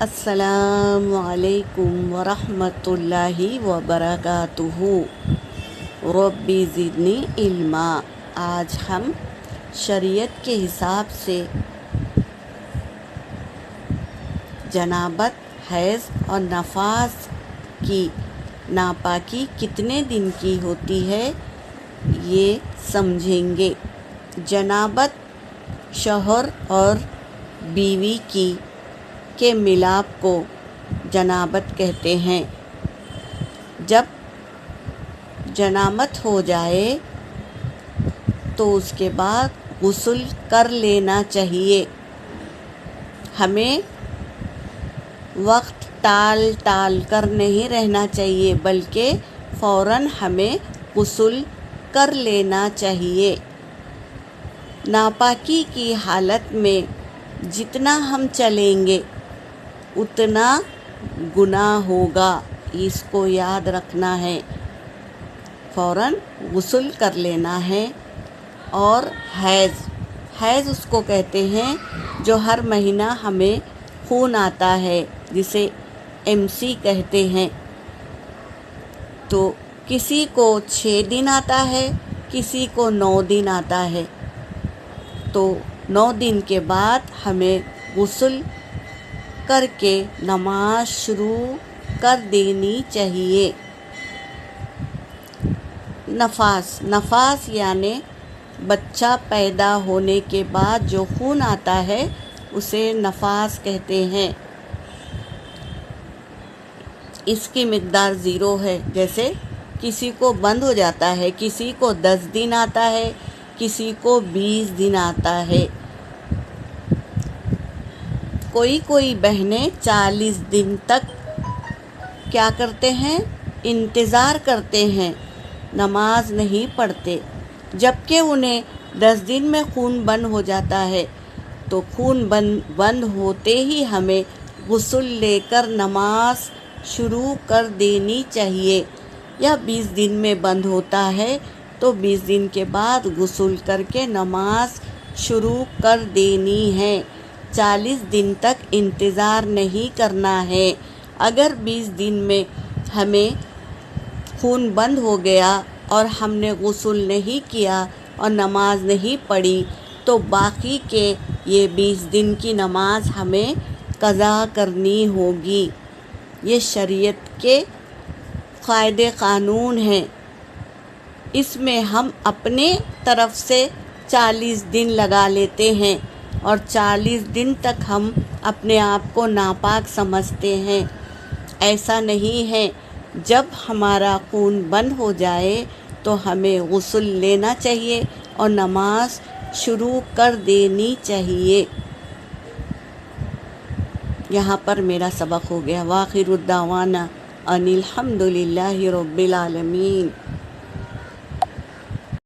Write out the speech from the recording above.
السلام علیکم ورحمۃ اللہ وبرکاتہ۔ ربی زدنی علما۔ آج ہم شریعت کے حساب سے جنابت، حیض اور نفاس کی ناپاکی کتنے دن کی ہوتی ہے یہ سمجھیں گے۔ جنابت شوہر اور بیوی کے ملاپ کو جنابت کہتے ہیں۔ جب جنابت ہو جائے تو اس کے بعد غسل کر لینا چاہیے۔ ہمیں وقت ٹال کر نہیں رہنا چاہیے، بلکہ فوراً ہمیں غسل کر لینا چاہیے۔ ناپاکی کی حالت میں جتنا ہم چلیں گے اتنا گناہ ہوگا، اس کو یاد رکھنا ہے۔ فوراً غسل کر لینا ہے۔ اور حیض اس کو کہتے ہیں جو ہر مہینہ ہمیں خون آتا ہے، جسے MC کہتے ہیں۔ تو کسی کو 6 دن آتا ہے، کسی کو 9 دن آتا ہے۔ تو 9 دن کے بعد ہمیں غسل کر کے نماز شروع کر دینی چاہیے۔ نفاس یعنی بچہ پیدا ہونے کے بعد جو خون آتا ہے اسے نفاس کہتے ہیں۔ اس کی مقدار 0 ہے، جیسے کسی کو بند ہو جاتا ہے، کسی کو 10 دن آتا ہے، کسی کو 20 دن آتا ہے۔ کوئی بہنیں 40 دن تک کیا کرتے ہیں؟ انتظار کرتے ہیں، نماز نہیں پڑھتے، جبکہ انہیں 10 دن میں خون بند ہو جاتا ہے۔ تو خون بند ہوتے ہی ہمیں غسل لے کر نماز شروع کر دینی چاہیے۔ یا 20 دن میں بند ہوتا ہے تو 20 دن کے بعد غسل کر کے نماز شروع کر دینی ہے۔ 40 دن تک انتظار نہیں کرنا ہے۔ اگر 20 دن میں ہمیں خون بند ہو گیا اور ہم نے غسل نہیں کیا اور نماز نہیں پڑھی تو باقی کے یہ 20 دن کی نماز ہمیں قضا کرنی ہوگی۔ یہ شریعت کے قاعدے قانون ہیں۔ اس میں ہم اپنے طرف سے 40 دن لگا لیتے ہیں اور 40 دن تک ہم اپنے آپ کو ناپاک سمجھتے ہیں۔ ایسا نہیں ہے۔ جب ہمارا خون بند ہو جائے تو ہمیں غسل لینا چاہیے اور نماز شروع کر دینی چاہیے۔ یہاں پر میرا سبق ہو گیا۔ وآخر الدعوانا ان الحمد للہ رب العالمین۔